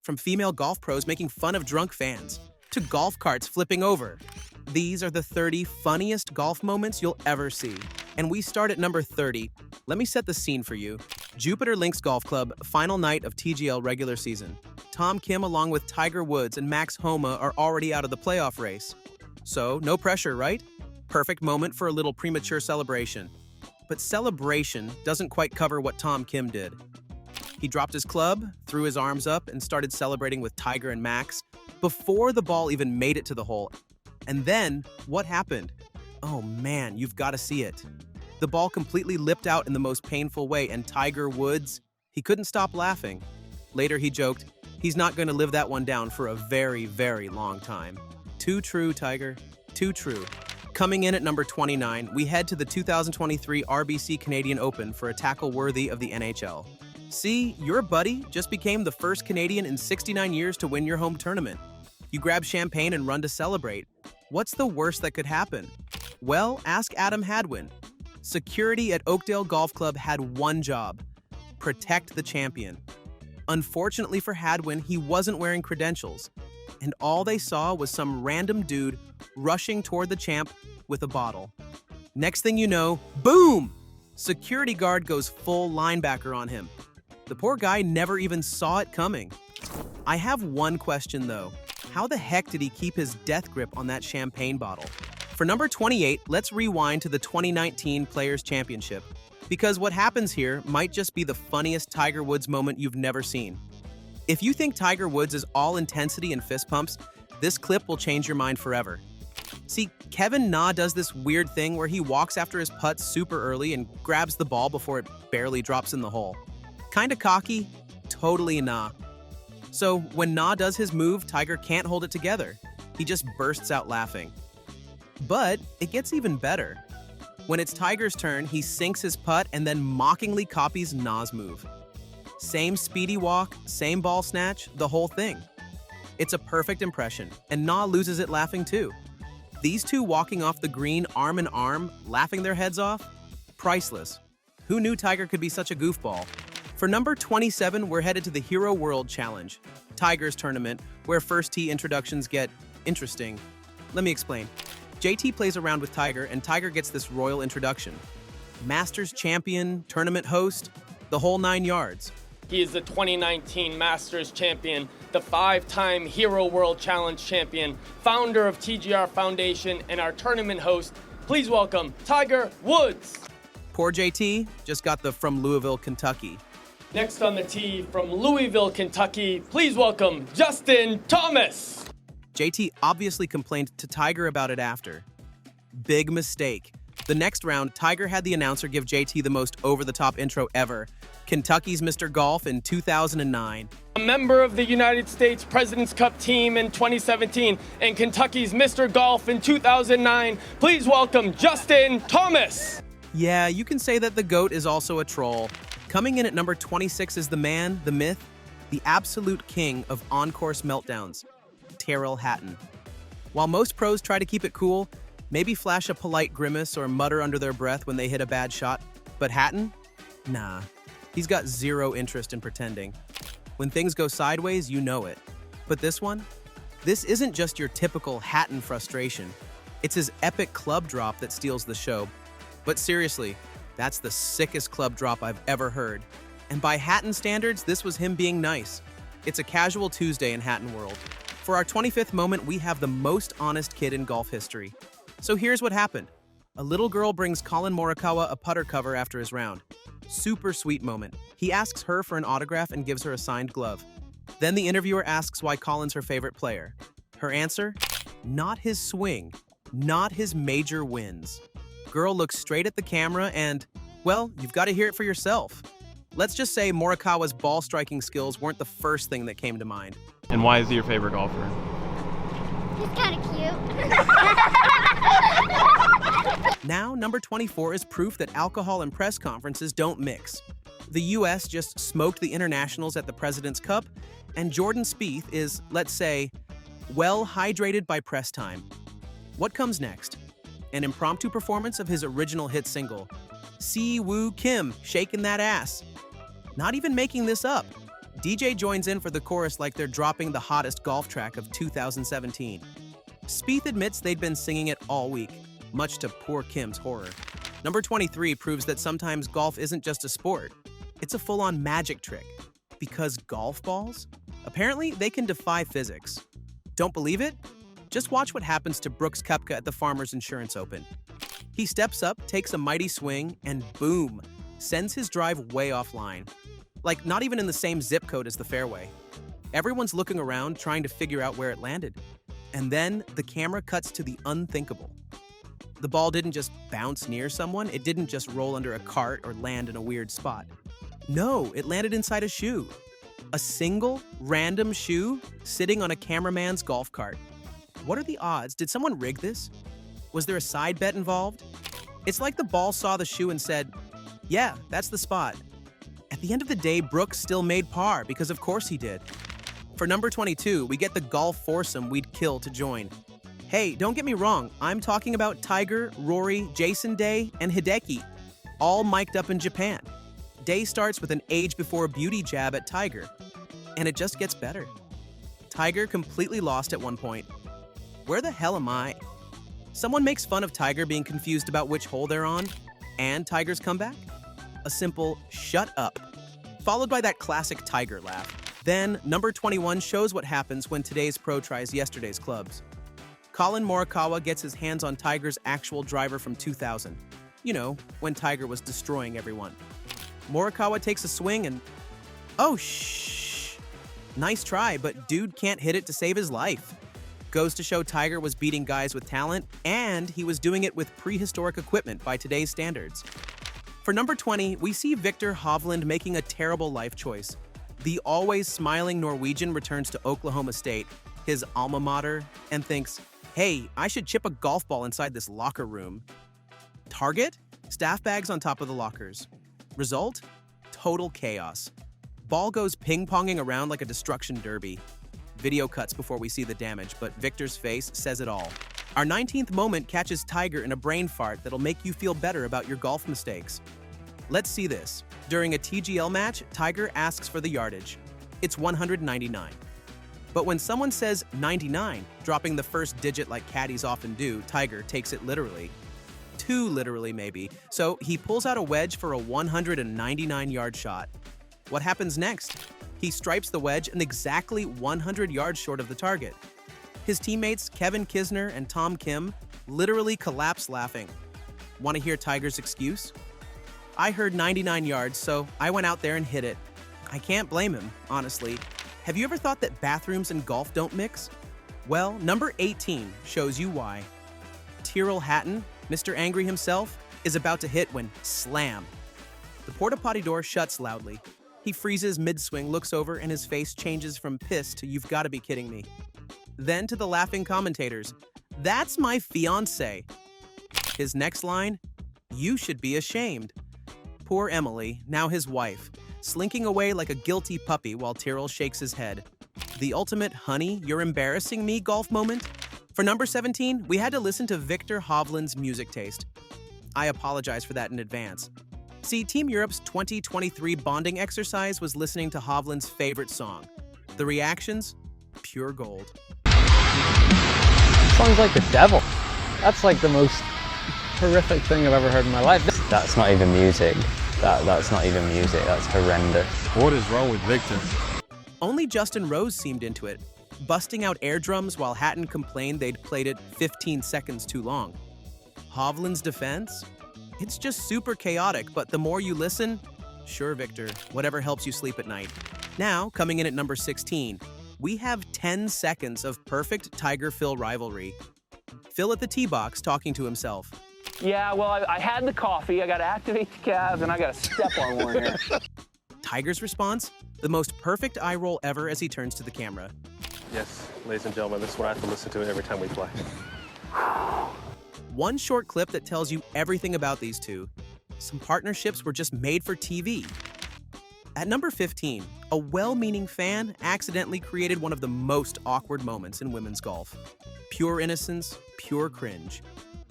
From female golf pros making fun of drunk fans, to golf carts flipping over. These are the 30 funniest golf moments you'll ever see. And we start at number 30. Let me set the scene for you. Jupiter Links Golf Club, final night of TGL regular season. Tom Kim along with Tiger Woods and Max Homa are already out of the playoff race. So, no pressure, right? Perfect moment for a little premature celebration. But celebration doesn't quite cover what Tom Kim did. He dropped his club, threw his arms up, and started celebrating with Tiger and Max before the ball even made it to the hole. And then, what happened? Oh man, you've got to see it. The ball completely lipped out in the most painful way, and Tiger Woods, he couldn't stop laughing. Later he joked, he's not going to live that one down for a very, very long time. Too true, Tiger. Too true. Coming in at number 29, we head to the 2023 RBC Canadian Open for a tackle worthy of the NHL. See, your buddy just became the first Canadian in 69 years to win your home tournament. You grab champagne and run to celebrate. What's the worst that could happen? Well, ask Adam Hadwin. Security at Oakdale Golf Club had one job: protect the champion. Unfortunately for Hadwin, he wasn't wearing credentials, and all they saw was some random dude rushing toward the champ with a bottle. Next thing you know, boom! Security guard goes full linebacker on him. The poor guy never even saw it coming. I have one question though. How the heck did he keep his death grip on that champagne bottle? For number 28, let's rewind to the 2019 Players' Championship, because what happens here might just be the funniest Tiger Woods moment you've never seen. If you think Tiger Woods is all intensity and fist pumps, this clip will change your mind forever. See, Kevin Na does this weird thing where he walks after his putt super early and grabs the ball before it barely drops in the hole. Kinda cocky, totally nah. So when Na does his move, Tiger can't hold it together. He just bursts out laughing. But it gets even better. When it's Tiger's turn, he sinks his putt and then mockingly copies Na's move. Same speedy walk, same ball snatch, the whole thing. It's a perfect impression, and Na loses it laughing too. These two walking off the green arm in arm, laughing their heads off? Priceless. Who knew Tiger could be such a goofball? For number 27, we're headed to the Hero World Challenge, Tiger's tournament, where first tee introductions get interesting. Let me explain. JT plays around with Tiger, and Tiger gets this royal introduction. Masters champion, tournament host, the whole 9 yards. He is the 2019 Masters champion, the 5-time Hero World Challenge champion, founder of TGR Foundation, and our tournament host. Please welcome Tiger Woods. Poor JT just got the from Louisville, Kentucky. Next on the tee from Louisville, Kentucky, please welcome Justin Thomas. JT obviously complained to Tiger about it after. Big mistake. The next round, Tiger had the announcer give JT the most over-the-top intro ever. Kentucky's Mr. Golf in 2009. A member of the United States President's Cup team in 2017 and Kentucky's Mr. Golf in 2009. Please welcome Justin Thomas. Yeah, you can say that the GOAT is also a troll. Coming in at number 26 is the man, the myth, the absolute king of on-course meltdowns, Tyrrell Hatton. While most pros try to keep it cool, maybe flash a polite grimace or mutter under their breath when they hit a bad shot, but Hatton? Nah, he's got zero interest in pretending. When things go sideways, you know it. But this one? This isn't just your typical Hatton frustration. It's his epic club drop that steals the show. But seriously, that's the sickest club drop I've ever heard. And by Hatton standards, this was him being nice. It's a casual Tuesday in Hatton world. For our 25th moment, we have the most honest kid in golf history. So here's what happened. A little girl brings Colin Morikawa a putter cover after his round. Super sweet moment. He asks her for an autograph and gives her a signed glove. Then the interviewer asks why Colin's her favorite player. Her answer? Not his swing, not his major wins. Girl looks straight at the camera and, well, you've got to hear it for yourself. Let's just say Morikawa's ball striking skills weren't the first thing that came to mind. And why is he your favorite golfer? He's kind of cute. Now, number 24 is proof that alcohol and press conferences don't mix. The US just smoked the internationals at the President's Cup, and Jordan Spieth is, let's say, well hydrated by press time. What comes next? An impromptu performance of his original hit single, Si Woo Kim, Shaking That Ass. Not even making this up. DJ joins in for the chorus like they're dropping the hottest golf track of 2017. Spieth admits they'd been singing it all week, much to poor Kim's horror. Number 23 proves that sometimes golf isn't just a sport. It's a full-on magic trick. Because golf balls? Apparently, they can defy physics. Don't believe it? Just watch what happens to Brooks Koepka at the Farmers Insurance Open. He steps up, takes a mighty swing, and boom, sends his drive way offline. Like, not even in the same zip code as the fairway. Everyone's looking around, trying to figure out where it landed. And then the camera cuts to the unthinkable. The ball didn't just bounce near someone, it didn't just roll under a cart or land in a weird spot. No, it landed inside a shoe. A single, random shoe sitting on a cameraman's golf cart. What are the odds? Did someone rig this? Was there a side bet involved? It's like the ball saw the shoe and said, yeah, that's the spot. At the end of the day, Brooks still made par because of course he did. For number 22, we get the golf foursome we'd kill to join. Hey, don't get me wrong, I'm talking about Tiger, Rory, Jason Day, and Hideki, all mic'd up in Japan. Day starts with an age before beauty jab at Tiger, and it just gets better. Tiger completely lost at one point. Where the hell am I? Someone makes fun of Tiger being confused about which hole they're on, and Tiger's comeback? A simple shut up, followed by that classic Tiger laugh. Then, number 21 shows what happens when today's pro tries yesterday's clubs. Colin Morikawa gets his hands on Tiger's actual driver from 2000. You know, when Tiger was destroying everyone. Morikawa takes a swing and... oh, shh. Nice try, but dude can't hit it to save his life. Goes to show Tiger was beating guys with talent, and he was doing it with prehistoric equipment by today's standards. For number 20, we see Viktor Hovland making a terrible life choice. The always smiling Norwegian returns to Oklahoma State, his alma mater, and thinks, hey, I should chip a golf ball inside this locker room. Target? Staff bags on top of the lockers. Result? Total chaos. Ball goes ping-ponging around like a destruction derby. Video cuts before we see the damage, but Victor's face says it all. Our 19th moment catches Tiger in a brain fart that'll make you feel better about your golf mistakes. Let's see this. During a TGL match, Tiger asks for the yardage. It's 199. But when someone says 99, dropping the first digit like caddies often do, Tiger takes it literally. Too literally, maybe. So he pulls out a wedge for a 199-yard shot. What happens next? He stripes the wedge and exactly 100 yards short of the target. His teammates, Kevin Kisner and Tom Kim, literally collapse laughing. Want to hear Tiger's excuse? I heard 99 yards, so I went out there and hit it. I can't blame him, honestly. Have you ever thought that bathrooms and golf don't mix? Well, number 18 shows you why. Tyrrell Hatton, Mr. Angry himself, is about to hit when slam. The porta potty door shuts loudly. He freezes mid-swing, looks over, and his face changes from piss to you've got to be kidding me. Then to the laughing commentators, that's my fiancé. His next line, you should be ashamed. Poor Emily, now his wife, slinking away like a guilty puppy while Tyrrell shakes his head. The ultimate honey, you're embarrassing me golf moment? For number 17, we had to listen to Viktor Hovland's music taste. I apologize for that in advance. See, Team Europe's 2023 bonding exercise was listening to Hovland's favorite song. The reactions? Pure gold. Sounds like the devil. That's like the most horrific thing I've ever heard in my life. That's not even music. That's not even music. That's horrendous. What is wrong with Victor? Only Justin Rose seemed into it, busting out air drums while Hatton complained they'd played it 15 seconds too long. Hovland's defense? It's just super chaotic, but the more you listen, sure, Victor, whatever helps you sleep at night. Now, coming in at number 16, we have 10 seconds of perfect Tiger-Phil rivalry. Phil at the tee box talking to himself. Yeah, well, I had the coffee, I gotta activate the calves, and I gotta step on one here. Tiger's response? The most perfect eye roll ever as he turns to the camera. Yes, ladies and gentlemen, this is what I have to listen to every time we play. One short clip that tells you everything about these two. Some partnerships were just made for TV. At number 15, a well-meaning fan accidentally created one of the most awkward moments in women's golf. Pure innocence, pure cringe.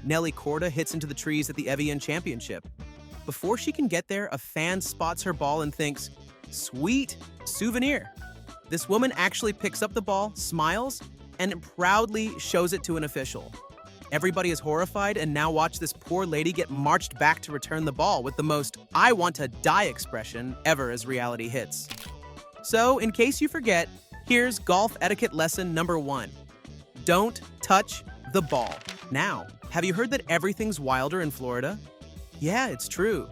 Nelly Korda hits into the trees at the Evian Championship. Before she can get there, a fan spots her ball and thinks, Sweet souvenir. This woman actually picks up the ball, smiles, and proudly shows it to an official. Everybody is horrified, and now watch this poor lady get marched back to return the ball with the most "I want to die" expression ever as reality hits. So, in case you forget, here's golf etiquette lesson number 1. Don't touch the ball. Now, have you heard that everything's wilder in Florida? Yeah, it's true.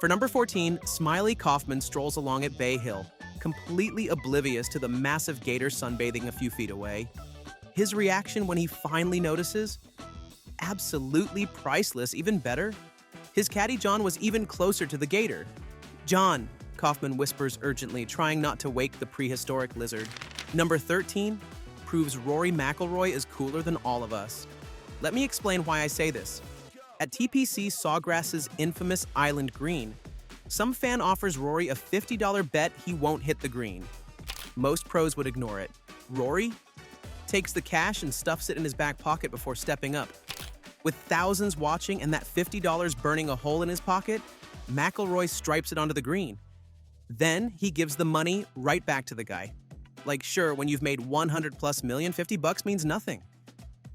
For number 14, Smiley Kaufman strolls along at Bay Hill, completely oblivious to the massive gator sunbathing a few feet away. His reaction when he finally notices? Absolutely priceless. Even better, his caddy John was even closer to the gator. "John," Kaufman whispers urgently, trying not to wake the prehistoric lizard. Number 13 proves Rory McIlroy is cooler than all of us. Let me explain why I say this. At TPC Sawgrass's infamous Island Green, some fan offers Rory a $50 bet he won't hit the green. Most pros would ignore it. Rory takes the cash and stuffs it in his back pocket before stepping up. With thousands watching and that $50 burning a hole in his pocket, McIlroy stripes it onto the green. Then he gives the money right back to the guy. Like, sure, when you've made 100 plus million, $50 means nothing.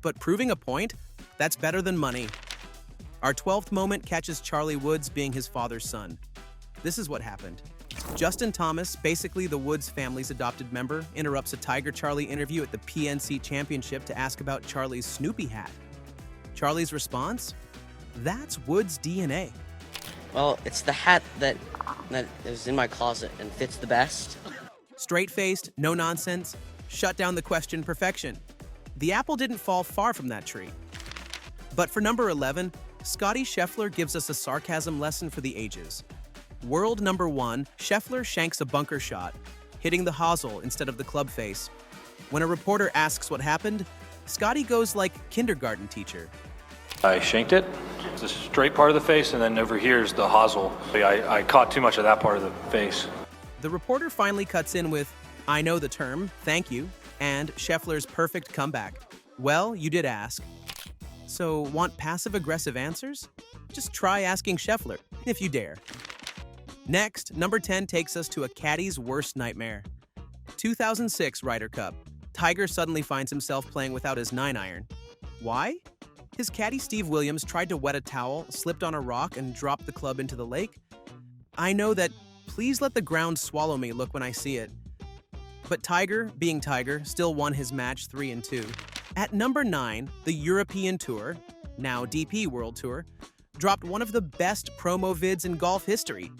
But proving a point, that's better than money. Our 12th moment catches Charlie Woods being his father's son. This is what happened. Justin Thomas, basically the Woods family's adopted member, interrupts a Tiger Charlie interview at the PNC Championship to ask about Charlie's Snoopy hat. Charlie's response? That's Woods' DNA. Well, it's the hat that is in my closet and fits the best. Straight-faced, no nonsense, shut down the question perfection. The apple didn't fall far from that tree. But for number 11, Scotty Scheffler gives us a sarcasm lesson for the ages. World number 1, Scheffler shanks a bunker shot, hitting the hosel instead of the club face. When a reporter asks what happened, Scotty goes like kindergarten teacher. I shanked it. It's the straight part of the face, and then over here is the hosel. I caught too much of that part of the face. The reporter finally cuts in with, "I know the term, thank you," and Scheffler's perfect comeback. Well, you did ask. So, want passive-aggressive answers? Just try asking Scheffler, if you dare. Next, number 10 takes us to a caddy's worst nightmare. 2006 Ryder Cup. Tiger suddenly finds himself playing without his 9-iron. Why? His caddy Steve Williams tried to wet a towel, slipped on a rock, and dropped the club into the lake. I know that "please let the ground swallow me" look when I see it. But Tiger, being Tiger, still won his match 3-2. At number 9, the European Tour, now DP World Tour, dropped one of the best promo vids in golf history.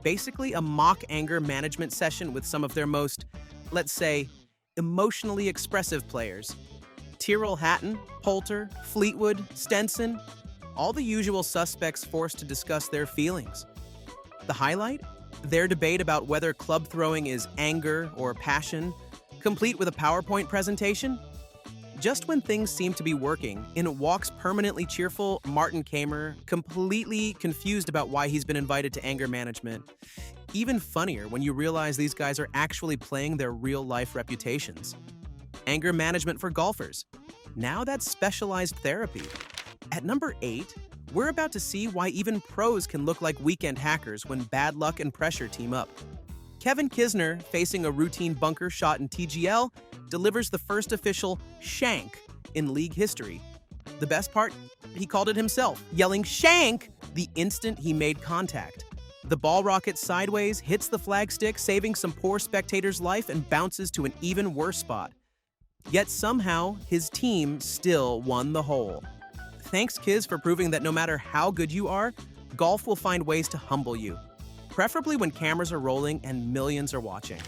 Basically a mock anger management session with some of their most, let's say, emotionally expressive players. Tyrrell Hatton, Poulter, Fleetwood, Stenson, all the usual suspects forced to discuss their feelings. The highlight? Their debate about whether club throwing is anger or passion, complete with a PowerPoint presentation. Just when things seem to be working, in walks permanently cheerful Martin Kamer, completely confused about why he's been invited to anger management. Even funnier when you realize these guys are actually playing their real-life reputations. Anger management for golfers. Now that's specialized therapy. At number 8, we're about to see why even pros can look like weekend hackers when bad luck and pressure team up. Kevin Kisner, facing a routine bunker shot in TGL, delivers the first official shank in league history. The best part? He called it himself, yelling "shank" the instant he made contact. The ball rockets sideways, hits the flagstick, saving some poor spectator's life, and bounces to an even worse spot. Yet somehow, his team still won the hole. Thanks, Kiz, for proving that no matter how good you are, golf will find ways to humble you. Preferably when cameras are rolling and millions are watching.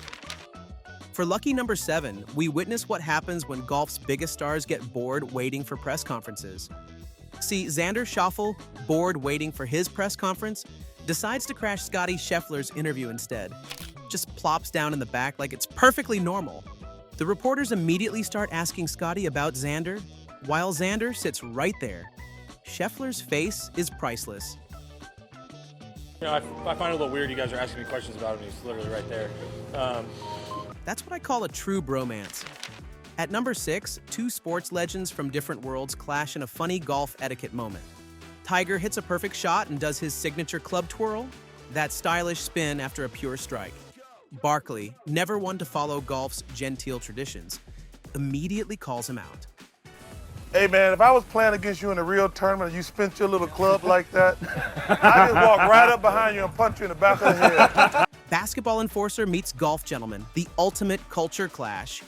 For lucky number 7, we witness what happens when golf's biggest stars get bored waiting for press conferences. See, Xander Schauffele, bored waiting for his press conference, decides to crash Scotty Scheffler's interview instead. Just plops down in the back like it's perfectly normal. The reporters immediately start asking Scotty about Xander, while Xander sits right there. Scheffler's face is priceless. You know, I find it a little weird you guys are asking me questions about him. He's literally right there. That's what I call a true bromance. At number 6, 2 sports legends from different worlds clash in a funny golf etiquette moment. Tiger hits a perfect shot and does his signature club twirl, that stylish spin after a pure strike. Barkley, never one to follow golf's genteel traditions, immediately calls him out. Hey man, if I was playing against you in a real tournament and you spent your little club like that, I'd just walk right up behind you and punch you in the back of the head. Basketball enforcer meets golf gentleman, the ultimate culture clash.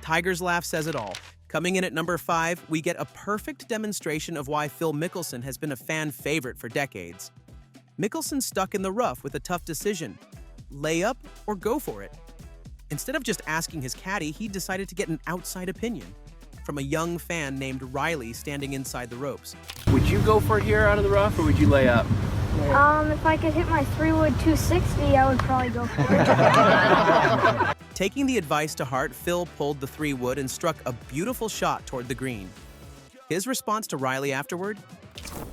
Tiger's laugh says it all. Coming in at number 5, we get a perfect demonstration of why Phil Mickelson has been a fan favorite for decades. Mickelson stuck in the rough with a tough decision. Lay up or go for it? Instead of just asking his caddy, he decided to get an outside opinion from a young fan named Riley standing inside the ropes. Would you go for it here out of the rough, or would you lay up? If I could hit my 3-wood 260, I would probably go for it. Taking the advice to heart, Phil pulled the 3-wood and struck a beautiful shot toward the green. His response to Riley afterward?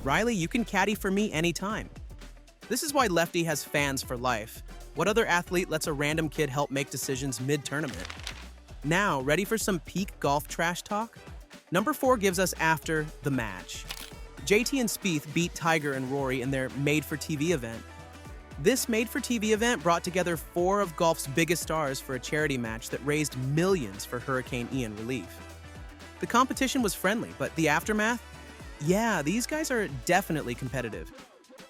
Riley, you can caddy for me anytime. This is why Lefty has fans for life. What other athlete lets a random kid help make decisions mid-tournament? Now, ready for some peak golf trash talk? Number 4 gives us after the match. JT and Spieth beat Tiger and Rory in their made-for-TV event. This made-for-TV event brought together 4 of golf's biggest stars for a charity match that raised millions for Hurricane Ian relief. The competition was friendly, but the aftermath? Yeah, these guys are definitely competitive.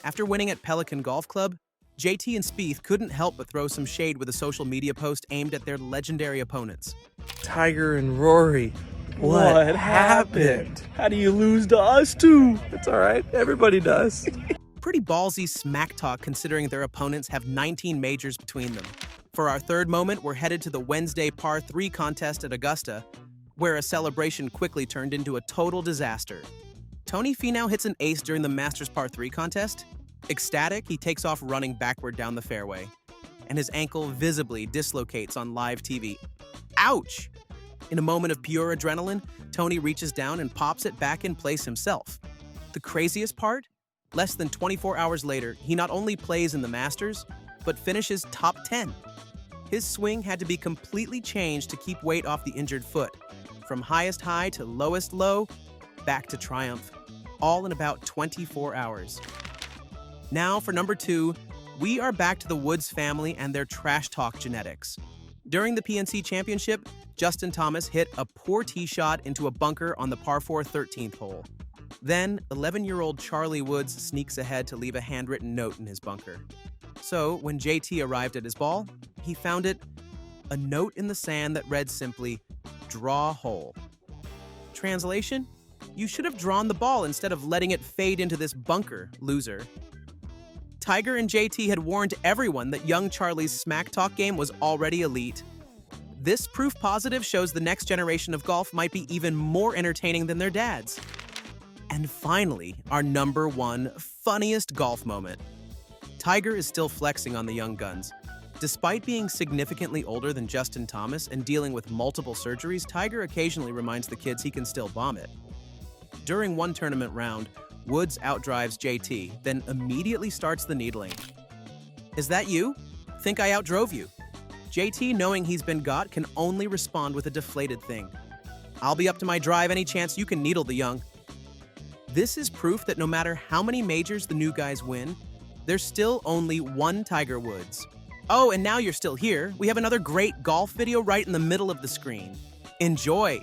After winning at Pelican Golf Club, JT and Spieth couldn't help but throw some shade with a social media post aimed at their legendary opponents. Tiger and Rory, what happened? How do you lose to us two? It's all right, everybody does. Pretty ballsy smack talk considering their opponents have 19 majors between them. For our third moment, we're headed to the Wednesday par 3 contest at Augusta, where a celebration quickly turned into a total disaster. Tony Finau hits an ace during the Masters par 3 contest. Ecstatic, he takes off running backward down the fairway, and his ankle visibly dislocates on live TV. Ouch! In a moment of pure adrenaline, Tony reaches down and pops it back in place himself. The craziest part? Less than 24 hours later, he not only plays in the Masters, but finishes top 10. His swing had to be completely changed to keep weight off the injured foot. From highest high to lowest low, back to triumph, all in about 24 hours. Now for number 2, we are back to the Woods family and their trash talk genetics. During the PNC Championship, Justin Thomas hit a poor tee shot into a bunker on the par 4 13th hole. Then, 11-year-old Charlie Woods sneaks ahead to leave a handwritten note in his bunker. So, when JT arrived at his ball, he found it a note in the sand that read simply, "Draw hole." Translation? You should have drawn the ball instead of letting it fade into this bunker, loser. Tiger and JT had warned everyone that young Charlie's smack talk game was already elite. This proof positive shows the next generation of golf might be even more entertaining than their dads. And finally, our number 1 funniest golf moment. Tiger is still flexing on the young guns. Despite being significantly older than Justin Thomas and dealing with multiple surgeries, Tiger occasionally reminds the kids he can still bomb it. During one tournament round, Woods outdrives JT, then immediately starts the needling. Is that you? Think I outdrove you. JT, knowing he's been got, can only respond with a deflated thing. I'll be up to my drive any chance you can needle the young. This is proof that no matter how many majors the new guys win, there's still only one Tiger Woods. Oh, and now you're still here, we have another great golf video right in the middle of the screen. Enjoy!